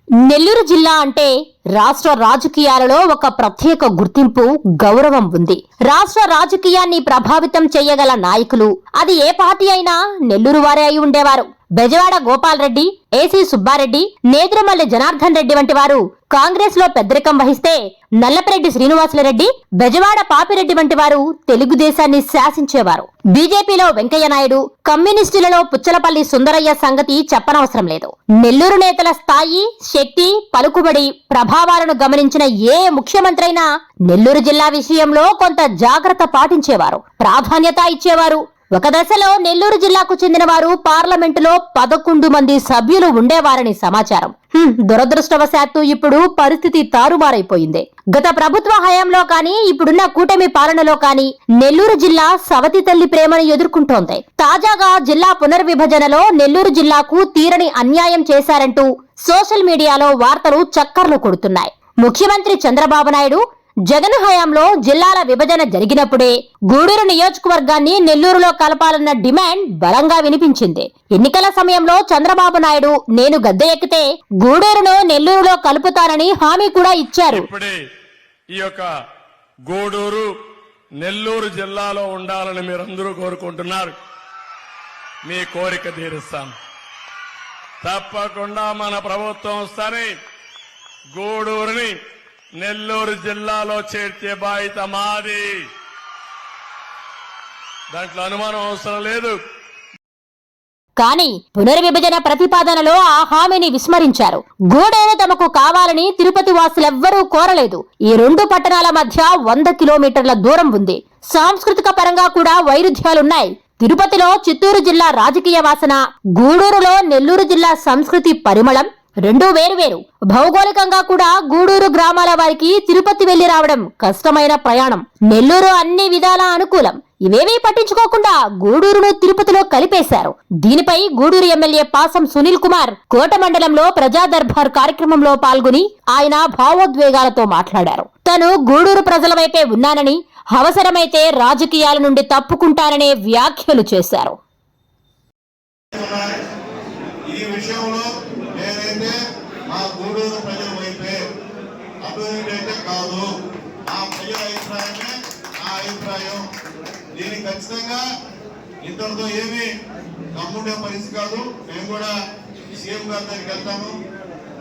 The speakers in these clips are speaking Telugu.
నెల్లూరు జిల్లా అంటే రాష్ట్ర రాజకీయాలలో ఒక ప్రత్యేక గుర్తింపు, గౌరవం ఉంది. రాష్ట్ర రాజకీయాన్ని ప్రభావితం చేయగల నాయకులు అది ఏ పార్టీ అయినా నెల్లూరు వారే అయి ఉండేవారు. బెజవాడ గోపాల్ రెడ్డి, ఏసీ సుబ్బారెడ్డి, నేదురుమల్లి జనార్దన్ రెడ్డి వంటి వారు కాంగ్రెస్ లో పెద్దరికం వహిస్తే, నల్లపరెడ్డి శ్రీనివాసులరెడ్డి, బెజవాడ పాపిరెడ్డి వంటి వారు తెలుగుదేశాన్ని శాసించేవారు. బీజేపీలో వెంకయ్య నాయుడు, కమ్యూనిస్టులలో పుచ్చలపల్లి సుందరయ్య సంగతి చెప్పనవసరం లేదు. నెల్లూరు నేతల స్థాయి, శక్తి, పలుకుబడి, ప్రభావాలను గమనించిన ఏ ముఖ్యమంత్రి అయినా నెల్లూరు జిల్లా విషయంలో కొంత జాగ్రత్త పాటించేవారు, ప్రాధాన్యత ఇచ్చేవారు. ఒక దశలో నెల్లూరు జిల్లాకు చెందిన వారు పార్లమెంటులో 11 మంది సభ్యులు ఉండేవారని సమాచారం. దురదృష్టవశాత్తు ఇప్పుడు పరిస్థితి తారుమారైపోయింది. గత ప్రభుత్వ హయాంలో కానీ, ఇప్పుడున్న కూటమి పాలనలో కానీ నెల్లూరు జిల్లా సవతి తల్లి ప్రేమను ఎదుర్కొంటోంది. తాజాగా జిల్లా పునర్విభజనలో నెల్లూరు జిల్లాకు తీరని అన్యాయం చేశారంటూ సోషల్ మీడియాలో వార్తలు చక్కర్లు కొడుతున్నాయి. ముఖ్యమంత్రి చంద్రబాబు నాయుడు, జగన్ హయాంలో జిల్లాల విభజన జరిగినప్పుడే గూడూరు నియోజకవర్గాన్ని నెల్లూరులో కలపాలన్న డిమాండ్ బలంగా వినిపించింది. ఎన్నికల సమయంలో చంద్రబాబు నాయుడు నేను గద్దె ఎక్కితే గూడూరును నెల్లూరులో కలుపుతానని హామీ కూడా ఇచ్చారు. ఈ యొక్క గూడూరు నెల్లూరు జిల్లాలో ఉండాలని మీరందరూ కోరుకుంటున్నారు. మీ కోరిక తీరుస్తాం. తప్పకుండా మన ప్రభుత్వం వస్తానే గూడూరుని నెల్లూరు జిల్లాలో చేర్చే బాధ్యత మాది. దాంట్లో అనుమానం అవసరం లేదు. కానీ పునర్విభజన ప్రతిపాదనలో ఆ హామీని విస్మరించారు. గూడూరు తమకు కావాలని తిరుపతి వాసులెవ్వరూ కోరలేదు. ఈ రెండు పట్టణాల మధ్య 100 కిలోమీటర్ల దూరం ఉంది. సాంస్కృతిక పరంగా కూడా వైరుధ్యాలున్నాయి. తిరుపతిలో చిత్తూరు జిల్లా రాజకీయ వాసన, గూడూరులో నెల్లూరు జిల్లా సంస్కృతి పరిమళం రెండూ వేరువేరు. భౌగోళికంగా కూడా గూడూరు గ్రామాల వారికి తిరుపతి వెళ్లి రావడం కష్టమైన ప్రయాణం. నెల్లూరు అన్ని విధాలా అనుకూలం. ఇవేవీ పట్టించుకోకుండా గూడూరును తిరుపతిలో కలిపేశారు. దీనిపై గూడూరు ఎమ్మెల్యే పాసం సునీల్ కుమార్ కోట మండలంలో ప్రజా దర్బార్ కార్యక్రమంలో పాల్గొని ఆయన భావోద్వేగాలతో మాట్లాడారు. తను గూడూరు ప్రజల వైపే ఉన్నానని, అవసరమైతే రాజకీయాల నుండి తప్పుకుంటాననే వ్యాఖ్యలు చేశారు. మా గూడూరు ప్రజల వైపే, అభివృద్ధి అయితే కాదు. ఆ ప్రజల అభిప్రాయమే నా అభిప్రాయం. దీనికి ఖచ్చితంగా ఇంతటితో ఏమి నమ్ముండే పరిస్థితి కాదు. మేము కూడా సీఎం గారి దగ్గరికి వెళ్తాను,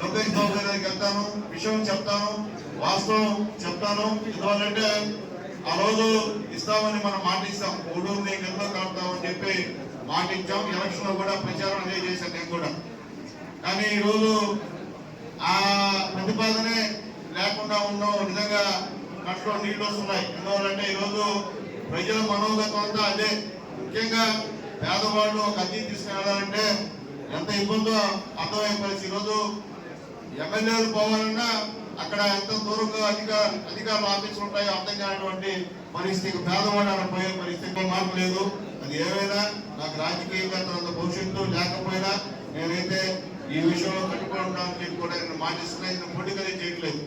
లోకేష్ బాబు గారి దగ్గరికి వెళ్తాను, విషయం చెప్తాను, వాస్తవం చెప్తాను. ఎందువల్లంటే ఆ రోజు ఇస్తామని మనం మాట ఇస్తాం, గూడూరుని ఎంతో కలుపుతామని చెప్పి మాట ఇచ్చాం. ఎలక్షన్ లో కూడా ప్రచారం అదే చేశాను నేను కూడా. కానీ ఈరోజు ఆ ప్రతిపాదనే లేకుండా ఉండడం నిజంగా కంట్లో నీళ్ళు వస్తున్నాయి. ఎందువల్లంటే ఈరోజు ప్రజల మనోగతం అంతా అదే. ముఖ్యంగా పేదవాళ్ళు ఒక అద్దె తీసుకెళ్లాలంటే ఎంత ఇబ్బందో అర్థమయ్యే పరిస్థితి. ఈరోజు ఎమ్మెల్యేలు పోవాలన్నా అక్కడ ఎంత దూరంగా అధికారులు ఆఫీసులు ఉంటాయో అర్థం కానటువంటి పరిస్థితి. పేదవాళ్ళు అక్కడ పోయే పరిస్థితి మార్పు లేదు. అది ఏమైనా నాకు రాజకీయంగా అంత భవిష్యత్తు లేకపోయినా నేనైతే ఈ విషయంలో కట్టుకోవడానికి కూడా నేను మాటిస్తున్నా. ఇది పొడికలే చేయట్లేదు,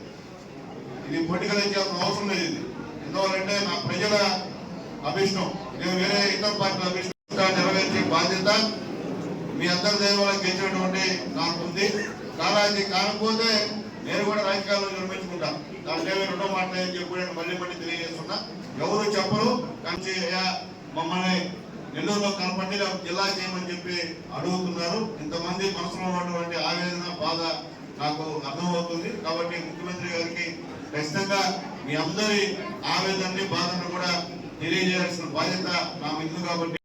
ఇది పొడికలే చేయాల్సిన అవసరం లేదు. ఇది ఎందువల్లంటే నా ప్రజల అభిష్టం, నేను వేరే ఇతర పార్టీల అభిష్టంగా నెరవేర్చే బాధ్యత మీ అందరి దైవాలకు గెలిచినటువంటి నాకు ఉంది. కాలాది కాకపోతే నేను కూడా రాజకీయాల్లో నిర్మించుకుంటాను. దాంట్లో రెండో మాట్లాడని చెప్పి నేను మళ్ళీ తెలియజేస్తున్నా. ఎవరు చెప్పరు. కానీ మమ్మల్ని నెల్లూరులో కనపడి జిల్లా చేయమని చెప్పి అడుగుతున్నారు. ఇంతమంది మనసులో ఉన్నటువంటి ఆవేదన, బాధ నాకు అర్థమవుతుంది. కాబట్టి ముఖ్యమంత్రి గారికి ఖచ్చితంగా మీ అందరి ఆవేదనని, బాధను కూడా తెలియజేయాల్సిన బాధ్యత నా మీద. కాబట్టి